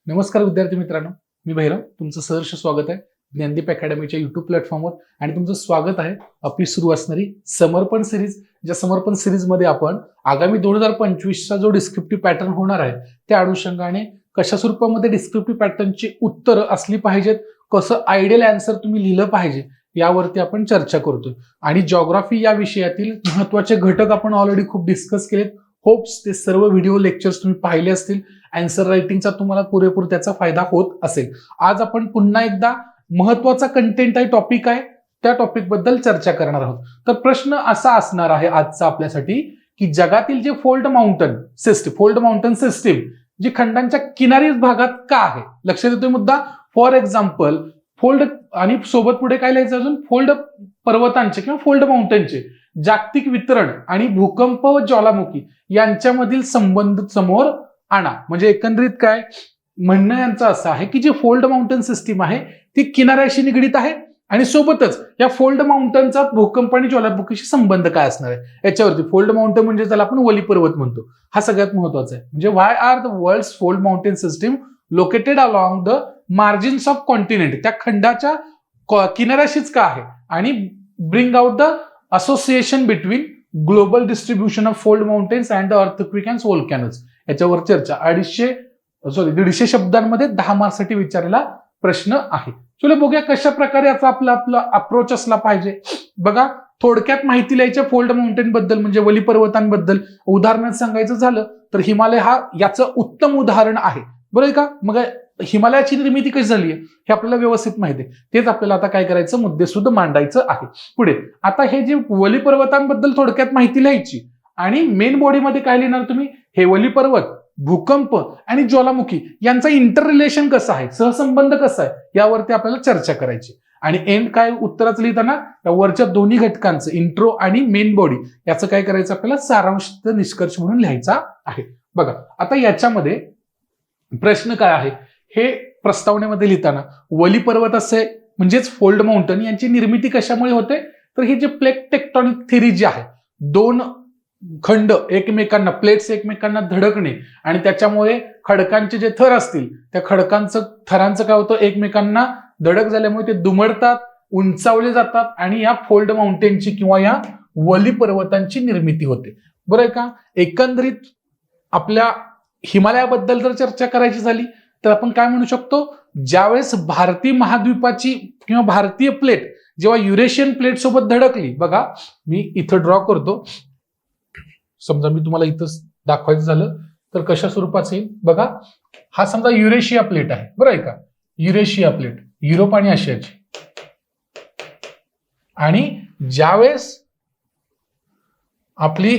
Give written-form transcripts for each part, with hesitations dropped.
नमस्कार विद्यार्थी मित्रांनो, मी भैरव तुमचं सहर्ष स्वागत आहे ज्ञानदीप अकॅडमीच्या युट्यूब प्लॅटफॉर्मवर आणि तुमचं स्वागत आहे आपली सुरू असणारी समर्पण सिरीज. ज्या समर्पण सिरीजमध्ये आपण आगामी 2025चा जो डिस्क्रिप्टिव्ह पॅटर्न होणार आहे त्या अनुषंगाने कशा स्वरूपामध्ये डिस्क्रिप्टिव्ह पॅटर्नची उत्तरं असली पाहिजेत, कसं आयडियल आन्सर तुम्ही लिहिलं पाहिजे यावरती आपण चर्चा करतोय. आणि जिओग्राफी या विषयातील महत्वाचे घटक आपण ऑलरेडी खूप डिस्कस केलेत. होप्स ते सर्व व्हिडिओ लेक्चर्स तुम्ही पाहिले असतील. आन्सर रायटिंगचा तुम्हाला पुरेपूर त्याचा फायदा होत असेल. आज आपण पुन्हा एकदा महत्वाचा कंटेंट आहे, टॉपिक आहे, त्या टॉपिक बद्दल चर्चा करणार आहोत. तर प्रश्न असा असणार आहे आजचा आपल्यासाठी की जगातील जे फोल्ड माउंटन सिस्टीम जी खंडांच्या किनारी भागात का आहे. लक्षात येतोय मुद्दा. फॉर एक्झाम्पल फोल्ड आणि सोबत पुढे काय लिहायचं अजून, फोल्ड पर्वतांचे किंवा फोल्ड माउंटनचे जागतिक वितरण आणि भूकंप व ज्वालामुखी यांच्यामधील संबंध समोर आणा. म्हणजे एकंदरीत काय म्हणणं यांचं असं आहे की जे फोल्ड माउंटन सिस्टीम आहे ती किनाऱ्याशी निगडीत आहे आणि सोबतच या फोल्ड माउंटनचा भूकंप आणि ज्वालामुखीशी संबंध काय असणार आहे याच्यावरती. फोल्ड माउंटन म्हणजे त्याला आपण वली पर्वत म्हणतो, हा सगळ्यात महत्वाचा आहे. म्हणजे why are the world's fold mountain system located along the margins of continent, त्या खंडाच्या किनाऱ्याशीच का आहे. आणि bring out the association between global distribution of fold mountains and the earthquake and volcanoes याच्यावर चर्चा. 150 शब्दांमध्ये 10 मार्क्ससाठी विचारलेला प्रश्न आहे. चलो बघूया कशा प्रकारे याचा आपला अप्रोच असला पाहिजे. बघा, थोडक्यात माहिती लिहायच्या फोल्ड माउंटेन बद्दल म्हणजे वली पर्वतांबद्दल. उदाहरणात सांगायचं झालं तर हिमालय हा याचं उत्तम उदाहरण आहे, बरोबर का. मग हिमालयाची निर्मिती कशी झाली आहे हे आपल्याला व्यवस्थित माहिती आहे. तेच आपल्याला आता काय करायचं, मुद्देसूद मांडायचं आहे. पुढे आता हे जे वली पर्वतांबद्दल थोडक्यात माहिती लिहायची आणि मेन बॉडीमध्ये काय लिहिणार तुम्ही, हे वली पर्वत, भूकंप आणि ज्वालामुखी यांचा इंटर रिलेशन कसं आहे, सहसंबंध कसा आहे यावरती आपल्याला चर्चा करायची. आणि एंड काय उत्तराचं लिहिताना या वरच्या दोन्ही घटकांचं इंट्रो आणि मेन बॉडी याचं काय करायचं आपल्याला सारांश निष्कर्ष म्हणून लिहायचा आहे. बघा आता याच्यामध्ये प्रश्न काय आहे हे प्रस्तावनेमध्ये लिहिताना वली पर्वत असे म्हणजेच फोल्ड माउंटन यांची निर्मिती कशामुळे होते, तर ही जे प्लेट टेक्टॉनिक थेरी जी आहे, दोन खंड एकमेकांना, प्लेट्स एकमेकांना धडकणे आणि त्याच्यामुळे खडकांचे जे थर असतील त्या थरांचं काय होतं, एकमेकांना धडक झाल्यामुळे ते दुमडतात, उंचावले जातात आणि या फोल्ड माउंटेनची किंवा या वली पर्वतांची निर्मिती होते, बरं आहे का. एकंदरीत आपल्या हिमालयाबद्दल जर चर्चा करायची झाली तर आपण काय म्हणू शकतो, ज्यावेळेस भारतीय महाद्वीपाची किंवा भारतीय प्लेट जेव्हा युरेशियन प्लेट सोबत धडकली. बघा मी इथं ड्रॉ करतो, समजा मी तुम्हाला इथं दाखवायचं झालं तर कशा स्वरूपाचं येईल. बघा हा समजा युरेशिया प्लेट आहे, बरं आहे का. युरेशिया प्लेट युरोप आणि आशियाची. आणि ज्यावेळेस आपली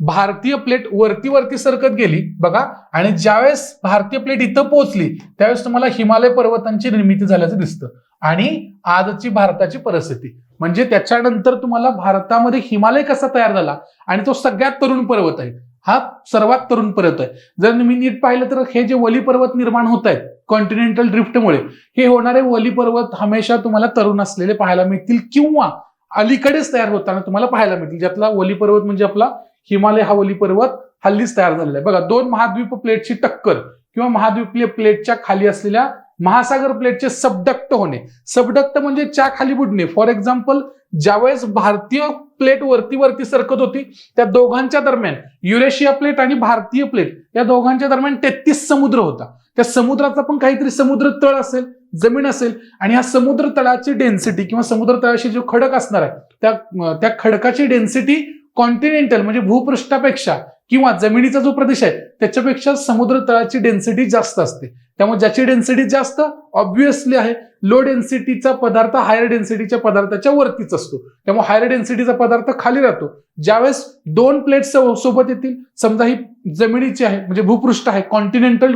भारतीय प्लेट वरती सरकत गेली बघा, आणि ज्यावेळेस भारतीय प्लेट इथं पोहोचली त्यावेळेस तुम्हाला हिमालय पर्वतांची निर्मिती झाल्याचं दिसतं. आणि आजची भारताची परिस्थिती म्हणजे त्याच्यानंतर तुम्हाला भारतामध्ये हिमालय कसा तयार झाला आणि तो सगळ्यात तरुण पर्वत आहे, हा सर्वात तरुण पर्वत आहे. जर तुम्ही नीट पाहिलं तर हे जे वली पर्वत निर्माण होत आहेत कॉन्टिनेंटल ड्रिफ्टमुळे, हे होणारे वली पर्वत हमेशा तुम्हाला तरुण असलेले पाहायला मिळतील किंवा अलीकडेच तयार होताना तुम्हाला पाहायला मिळतील. ज्यातला वली पर्वत म्हणजे आपला हिमालय हा वली पर्वत हल्लीच तयार झालेला आहे. बघा दोन महाद्वीप प्लेटची टक्कर किंवा महाद्वीपीय प्लेटच्या खाली असलेल्या महासागर प्लेटचे सबडक्ट होणे. सबडक्ट म्हणजे च्या खाली बुडणे. फॉर एक्झाम्पल ज्यावेळेस भारतीय प्लेट वरती सरकत होती त्या दोघांच्या दरम्यान युरेशिया प्लेट आणि भारतीय प्लेट या दोघांच्या दरम्यान 33 समुद्र होता. त्या समुद्राचा पण काहीतरी समुद्र तळ असेल, जमीन असेल, आणि ह्या समुद्र तळाची डेन्सिटी किंवा समुद्र तळाशी जो खडक असणार आहे त्या खडकाची डेन्सिटी कॉन्टिनेंटल म्हणजे भूपृष्ठापेक्षा किंवा जमिनीचा जो प्रदेश आहे त्याच्यापेक्षा समुद्र तळाची डेन्सिटी जास्त असते. त्यामुळे ज्याची डेन्सिटी जास्त ऑब्व्हियसली आहे लो डेन्सिटीचा पदार्थ हायर डेन्सिटीच्या पदार्थाच्या वरतीच असतो. त्यामुळे हायर डेन्सिटीचा पदार्थ खाली राहतो. ज्यावेळेस दोन प्लेट सोबत येतील, समजा ही जमिनीची आहे म्हणजे भूपृष्ठ आहे, कॉन्टिनेंटल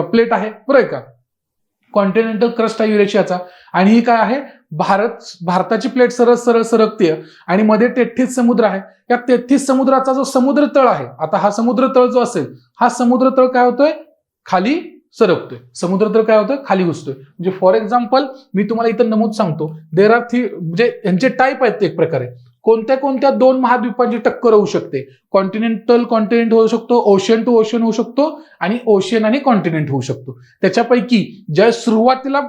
प्लेट आहे, बरं आहे का, कॉन्टिनेंटल क्रस्ट आहे युरेशियाचा, आणि ही काय आहे भारताची प्लेट सरळ सरकते आणि मध्ये 33 समुद्र आहे. या 33 समुद्राचा जो समुद्र तळ आहे, आता हा समुद्र तळ जो असेल हा समुद्र तळ काय होतोय, खाली सरकतोय. समुद्र तळ काय होतोय, खाली घुसतोय. म्हणजे फॉर एक्झाम्पल मी तुम्हाला इथं नमूद सांगतो, देर आर म्हणजे यांचे टाईप आहेत एक प्रकारे. कोणत्या कोणत्या दोन महाद्वीपांची टक्कर होऊ शकते? कॉन्टिनेंटल कॉन्टिनेंट होऊ शकतो, ओशियन टू ओशियन होऊ शकतो आणि ओशियन आणि कॉन्टिनेंट होऊ शकतो. त्याच्यापैकी ज्या सुरुवातीला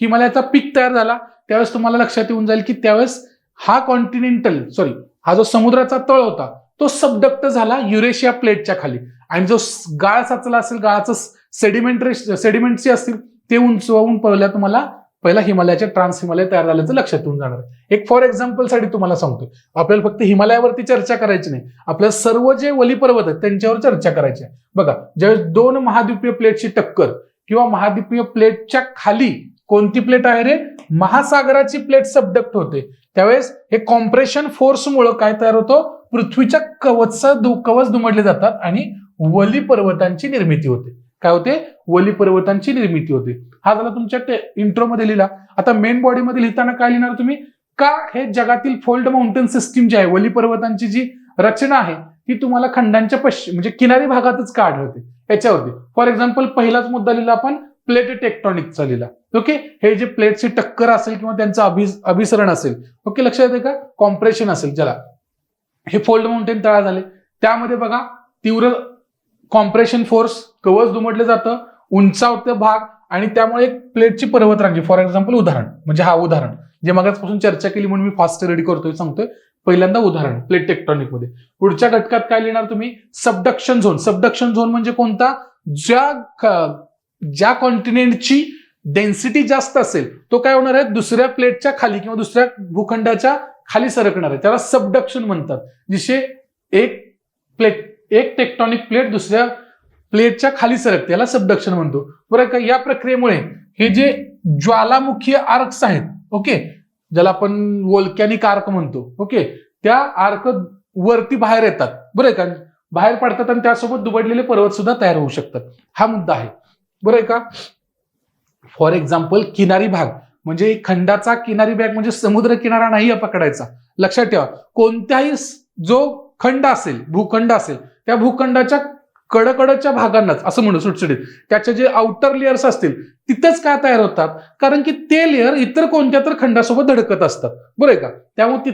हिमालयाचा पीक तयार झाला त्यावेळेस तुम्हाला लक्षात येऊन जाईल की त्यावेळेस हा जो समुद्राचा तळ होता तो सबडक्ट झाला युरेशिया प्लेटच्या खाली, आणि जो गाळ साचला असेल, गाळाचं सेडिमेंटरी असतील ते उंचवून पहिला हिमालयाच्या ट्रान्स हिमालय तयार झाल्याचं लक्षात येऊन जाणार. एक फॉर एक्झाम्पल साठी तुम्हाला सांगतो, आपल्याला फक्त हिमालयावरती चर्चा करायची नाही, आपल्याला सर्व जे वली पर्वत आहेत त्यांच्यावर चर्चा करायची आहे. बघा, ज्यावेळेस दोन महाद्वीपीय प्लेटची टक्कर किंवा महाद्वीपीय प्लेटच्या खाली कोणती प्लेट आहे रे? महासागराची प्लेट सबडक्ट होते, त्यावेळेस हे कॉम्प्रेशन फोर्समुळे काय तयार होतो? पृथ्वीच्या कवच दुमडले जातात आणि वली पर्वतांची निर्मिती होते. काय होते? वली पर्वतांची निर्मिती होते. हा झाला तुमच्या इंट्रो मध्ये लिहिला. आता मेन बॉडी मध्ये लिहिताना काय लिहिणार तुम्ही? का हे जगातील फोल्ड माउंटेन सिस्टीम जी आहे, वली पर्वतांची जी रचना आहे ती तुम्हाला खंडांच्या म्हणजे किनारी भागातच का आढळते याच्यावरती. फॉर एक्झाम्पल पहिलाच मुद्दा लिहिला आपण प्लेट टेक्टॉनिकचा लिहिला. ओके, हे जे प्लेटची टक्कर असेल किंवा त्यांचं अभिसरण असेल, ओके, लक्षात येते का? कॉम्प्रेशन असेल, ज्याला हे फोल्ड माउंटेन तयार झाले, त्यामध्ये बघा तीव्र कॉम्प्रेशन फोर्स, कवच दुमडले जातं, उंचावते भाग, आणि त्यामुळे एक प्लेटची पर्वतरांगी. फॉर एक्झाम्पल उदाहरण म्हणजे हा उदाहरण जे मागासपासून चर्चा केली म्हणून मी फास्ट रेडी करतोय, सांगतोय. पहिल्यांदा उदाहरण प्लेट टेक्टॉनिक मध्ये. पुढच्या घटकात काय लिहिणार तुम्ही? Subduction zone. सबडक्शन झोन म्हणजे कोणता? ज्या कॉन्टिनेंटची डेन्सिटी जास्त असेल तो काय होणार आहे? दुसऱ्या प्लेटच्या खाली किंवा दुसऱ्या भूखंडाच्या खाली सरकणार आहे, त्याला सबडक्शन म्हणतात. जिथे एक टेक्टॉनिक प्लेट दुसऱ्या प्लेटच्या खाली सरकते, याला सबडक्शन म्हणतो. बरं का? या प्रक्रियेमुळे हे जे ज्वालामुखी आर्क्स आहेत, ओके, ज्याला आपण वोल्कॅनिक आर्क म्हणतो, ओके, त्या आर्क वरती बाहेर येतात, बरं का, बाहेर पडतात आणि त्यासोबत दुबडलेले पर्वत सुद्धा तयार होऊ शकतात. हा मुद्दा आहे, बरं का. फॉर एक्झाम्पल किनारी भाग म्हणजे खंडाचा किनारी भाग म्हणजे समुद्र किनारा नाही पकडायचा. लक्षात ठेवा, कोणत्याही जो खंड असेल, भूखंड असेल, त्या भूखंडाच्या कडकडच्या भागांनाच असं म्हणू सुटसुटीत त्याचे जे आउटर लेयर्स असतील तिथंच काय तयार होतात? कारण की ते लेअर इतर कोणत्या तर खंडासोबत धडकत असतात, बरोबर का. त्यामुळे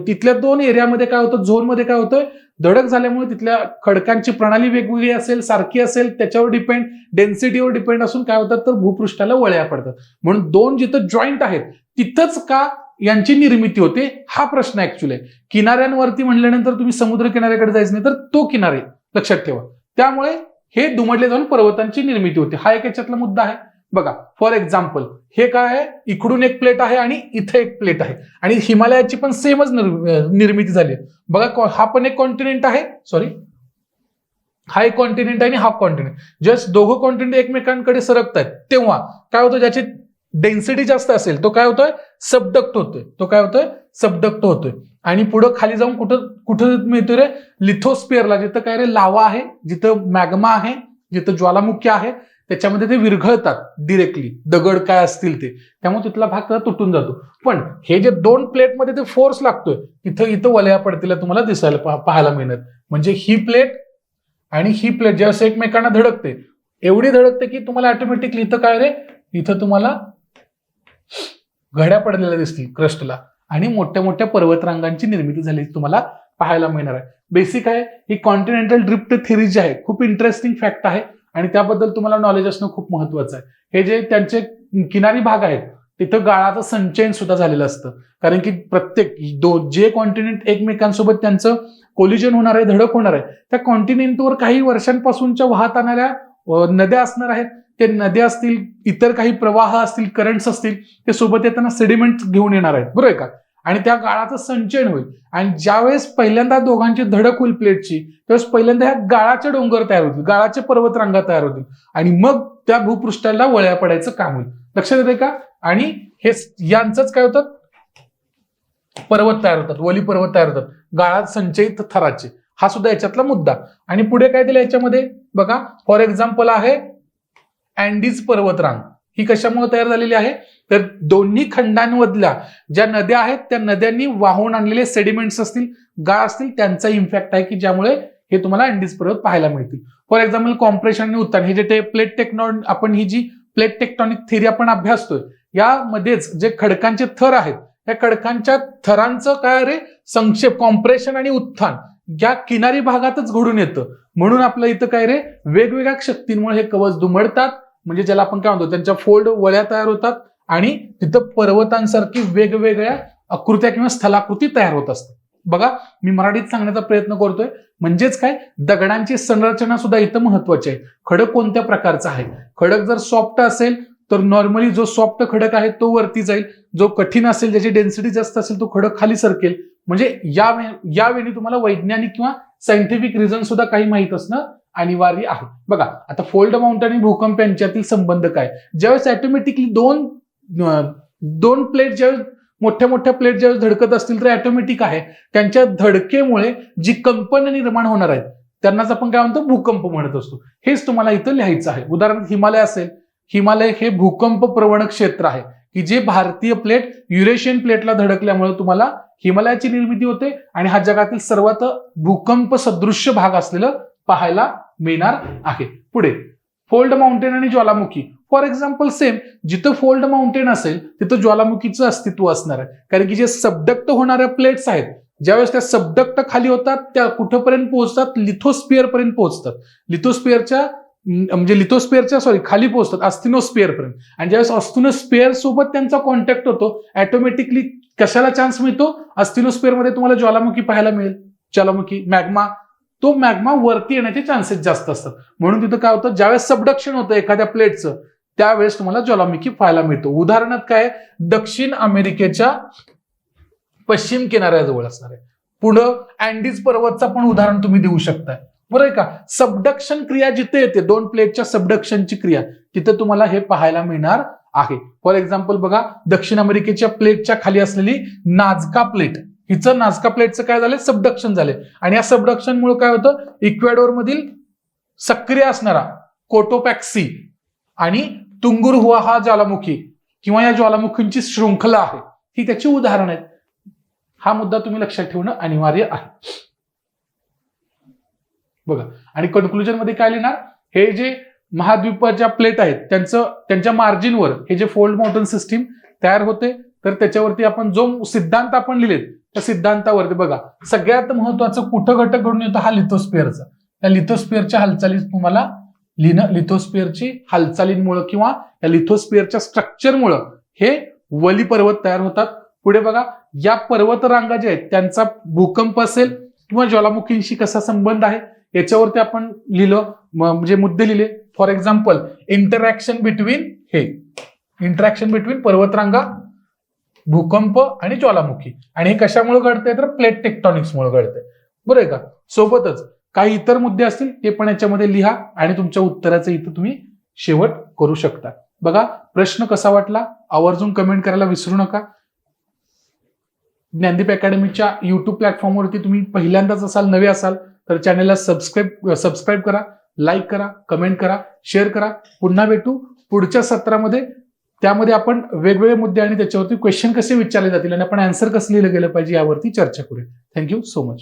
तिथल्या दोन एरियामध्ये काय होतं? झोनमध्ये काय होतं? धडक झाल्यामुळे तिथल्या खडकांची प्रणाली वेगवेगळी असेल, सारखी असेल, त्याच्यावर डिपेंड, डेन्सिटीवर डिपेंड असून काय होतात? तर भूपृष्ठाला वळ्या पडतात. म्हणून दोन जिथं जॉईंट आहेत तिथंच का यांची निर्मिती होते? हा प्रश्न ऍक्च्युअली आहे. किनाऱ्यांवरती म्हणल्यानंतर तुम्ही समुद्र किनाऱ्याकडे जायचं नाही, तर तो किनारे लक्षात ठेवा. त्यामुळे हे दुमडले जाऊन पर्वतांची निर्मिती होते. हा एक याच्यातला मुद्दा आहे. बघा, फॉर एक्झाम्पल हे काय आहे? इकडून एक प्लेट आहे आणि इथे एक प्लेट आहे आणि हिमालयाची पण सेमच निर्मिती झाली. बघा, हा पण एक कॉन्टिनेंट आहे, हा एक कॉन्टिनेंट आहे आणि हा कॉन्टिनेंट. जस्ट दोघं कॉन्टिनेंट एकमेकांकडे सरकत आहेत तेव्हा काय होतं? ज्याची डेन्सिटी जास्त असेल तो काय होतोय? सबडक्ट होतोय. आणि पुढे खाली जाऊन कुठं मिळतोय रे? लिथोस्फिअरला, जिथं काय रे? लावा आहे, जिथं मॅग्मा आहे, जिथं ज्वालामुखी आहे, त्याच्यामध्ये ते विरघळतात डिरेक्टली, दगड काय असतील ते, त्यामुळे तिथला भाग त्याला तुटून जातो. पण हे जे दोन प्लेटमध्ये ते फोर्स लागतोय, इथं वलया पडतील तुम्हाला दिसायला पाहायला मिळणार. म्हणजे ही प्लेट आणि ही प्लेट ज्यावेळेस एकमेकांना धडकते, एवढी धडकते की तुम्हाला ऑटोमॅटिकली इथं काय रे? इथं तुम्हाला घड्या पडलेल्या दिसतील क्रस्टला आणि मोठ्या मोठ्या पर्वतरांगांची निर्मिती झाली तुम्हाला पाहायला मिळणार आहे. बेसिक आहे ही कॉन्टिनेंटल ड्रिफ्ट थेरी जी आहे, खूप इंटरेस्टिंग फॅक्ट आहे आणि त्याबद्दल तुम्हाला नॉलेज असणं खूप महत्वाचं आहे. हे जे त्यांचे किनारी भाग आहेत तिथं गाळाचं संचयन सुद्धा झालेलं असतं, कारण की प्रत्येक जे कॉन्टिनेंट एकमेकांसोबत त्यांचं कोलिजन होणार आहे, धडक होणार आहे, त्या कॉन्टिनेंटवर काही वर्षांपासूनच्या वाहत आणणाऱ्या नद्या असणार आहेत. ते नद्या असतील, इतर काही प्रवाह असतील, करंट्स असतील, ते सोबत येताना सेडिमेंट घेऊन येणार आहेत, बरोबर का. आणि त्या गाळाचं संचयन होईल आणि ज्यावेळेस पहिल्यांदा दोघांची धडक होईल प्लेटची, त्यावेळेस पहिल्यांदा ह्या गाळाचे डोंगर तयार होतील, गाळाचे पर्वतरांगा तयार होतील आणि मग त्या भूपृष्ठाला वळ्या पडायचं काम होईल. लक्षात येते का? आणि हे यांचंच काय होतं? पर्वत तयार होतात, वली पर्वत तयार होतात, गाळात संचयित थराचे. हा सुद्धा याच्यातला मुद्दा. आणि पुढे काय दिलं याच्यामध्ये बघा, फॉर एक्झाम्पल आहे अँडीज पर्वतरांग. ही कशामुळे तयार झालेली आहे? तर दोन्ही खंडांमधल्या ज्या नद्या आहेत त्या नद्यांनी वाहून आणलेले सेडिमेंट्स असतील, गाळ असतील, त्यांचा इम्पॅक्ट आहे की ज्यामुळे हे तुम्हाला अँडीज पर्वत पाहायला मिळतील. फॉर एक्झाम्पल कॉम्प्रेशन आणि उत्तान, हे जे प्लेट टेक्टॉनिक, आपण ही जी प्लेट टेक्टॉनिक थिअरी आपण अभ्यासतोय यामध्येच जे खडकांचे थर आहेत या खडकांच्या थरांचं काय रे संक्षेप, कॉम्प्रेशन आणि उत्थान या किनारी भागातच घडून येतं. म्हणून आपलं इथं काय रे वेगवेगळ्या शक्तींमुळे हे कवच दुमडतात, म्हणजे ज्याला आपण काय म्हणतो त्यांच्या फोल्ड वळ्या तयार होतात आणि तिथं पर्वतांसारखी वेगवेगळ्या आकृत्या किंवा स्थलाकृती तयार होत असतात. बघा मी मराठीत सांगण्याचा प्रयत्न करतोय, म्हणजेच काय दगडांची संरचना सुद्धा इथं महत्वाची आहे. खडक कोणत्या प्रकारचा आहे, खडक जर सॉफ्ट असेल तर नॉर्मली जो सॉफ्ट खडक आहे तो वरती जाईल, जो कठीण असेल ज्याची डेन्सिटी जास्त असेल तो खडक खाली सरकेल. म्हणजे यावेळी तुम्हाला वैज्ञानिक किंवा सायंटिफिक रिझन सुद्धा काही माहित असणं अनिवार्य आहे. बघा आता फोल्ड माउंटेन आणि भूकंप यांच्यातील संबंध काय, ज्यावेळेस ऑटोमॅटिकली दोन प्लेट ज्यावेळेस मोठ्या प्लेट ज्यावेळेस धडकत असतील तर ऑटोमॅटिक आहे त्यांच्या धडकेमुळे जी कंपन निर्माण होणार आहेत त्यांनाच आपण काय म्हणतो भूकंप म्हणत असतो. हेच तुम्हाला इथं लिहायचं आहे. उदाहरणार्थ हिमालय असेल, हिमालय हे भूकंप प्रवण क्षेत्र आहे की जे भारतीय प्लेट युरेशियन प्लेटला धडकल्यामुळे तुम्हाला हिमालयाची निर्मिती होते आणि हा जगातील सर्वात भूकंप सदृश्य भाग असलेलं पाहायला मिळणार आहे. पुढे फोल्ड माउंटेन आणि ज्वालामुखी. फॉर एक्झाम्पल सेम जिथं फोल्ड माउंटेन असेल तिथं ज्वालामुखीचं अस्तित्व असणार आहे, कारण की जे सबडक्ट होणाऱ्या प्लेट्स आहेत ज्यावेळेस त्या सबडक्ट खाली होतात त्या कुठपर्यंत पोहोचतात, लिथोस्पियर पर्यंत पोहोचतात. लिथोस्पियरच्या खाली पोहोचतात अस्थिनोस्पियर पर्यंत. आणि ज्यावेळेस अस्थिनोस्पियर सोबत त्यांचा कॉन्टॅक्ट होतो ऑटोमॅटिकली कशाला चान्स मिळतो, अस्थिनोस्पियर मध्ये तुम्हाला ज्वालामुखी पाहायला मिळेल, ज्वालामुखी मॅग्मा, तो मॅग्मा वरती येण्याचे चान्सेस जास्त असतात. म्हणून तिथं काय होतं ज्यावेळेस सबडक्शन होतं एखाद्या प्लेटचं त्यावेळेस तुम्हाला ज्वालामुखी पाहायला मिळतो. उदाहरणार्थ काय दक्षिण अमेरिकेच्या पश्चिम किनाऱ्याजवळ असणार आहे. पुढं अँडीज पर्वतचा पण उदाहरण तुम्ही देऊ शकताय, बरोबर का. सबडक्शन क्रिया जिथे येते दोन प्लेटच्या सबडक्शनची क्रिया तिथे तुम्हाला हे पाहायला मिळणार आहे. फॉर एक्झाम्पल बघा दक्षिण अमेरिकेच्या प्लेटच्या खाली असलेली नाझका प्लेट, हिचं नाझका प्लेटचं काय झालं सबडक्शन झाले आणि या सबडक्शनमुळे काय होतं इक्वेडोर मधील सक्रिय असणारा कोटोपॅक्सी आणि तुंगुरहुआ हा ज्वालामुखी किंवा या ज्वालामुखींची शृंखला आहे ही त्याची उदाहरण आहेत. हा मुद्दा तुम्ही लक्षात ठेवणं अनिवार्य आहे. बघा आणि कन्क्लुजन मध्ये काय लिहिणार, हे जे महाद्वीपाच्या प्लेट आहेत त्यांच्या मार्जिनवर हे जे फोल्ड माउंटेन सिस्टीम तयार होते तर त्याच्यावरती आपण जो सिद्धांत आपण लिहिलेत त्या सिद्धांतावरती बघा सगळ्यात महत्वाचं कुठं घटक घडून येतो हा लिथोस्पियरचा. त्या लिथोस्पियरच्या हालचाली तुम्हाला लिहिणं, लिथोस्पियरची हालचालींमुळे किंवा या लिथोस्पियरच्या स्ट्रक्चरमुळे हे वली पर्वत तयार होतात. पुढे बघा या पर्वत रांगा ज्या आहेत त्यांचा भूकंप असेल किंवा ज्वालामुखींशी कसा संबंध आहे याच्यावरती आपण लिहिलं, म्हणजे मुद्दे लिहिले. फॉर एक्झाम्पल इंटरॅक्शन बिटवीन पर्वतरांगा, भूकंप आणि ज्वालामुखी. आणि हे कशामुळे घडतंय तर प्लेट टेक्टॉनिक्समुळे घडतंय, बरोबर आहे का. सोबतच काही इतर मुद्दे असतील ते पण याच्यामध्ये लिहा आणि तुमच्या उत्तराचं इथं तुम्ही शेवट करू शकता. बघा प्रश्न कसा वाटला आवर्जून कमेंट करायला विसरू नका. ज्ञानदीप अकॅडमीच्या युट्यूब प्लॅटफॉर्मवरती तुम्ही पहिल्यांदाच असाल, नवे असाल तर चॅनलला सबस्क्राईब करा, लाईक करा, कमेंट करा, शेअर करा. पुन्हा भेटू पुढच्या सत्रामध्ये. त्यामध्ये आपण वेगवेगळे मुद्दे आणि त्याच्यावरती क्वेश्चन कसे विचारले जातील आणि आपण आन्सर कसं लिहिलं गेलं पाहिजे यावरती चर्चा करूया. Thank you so much.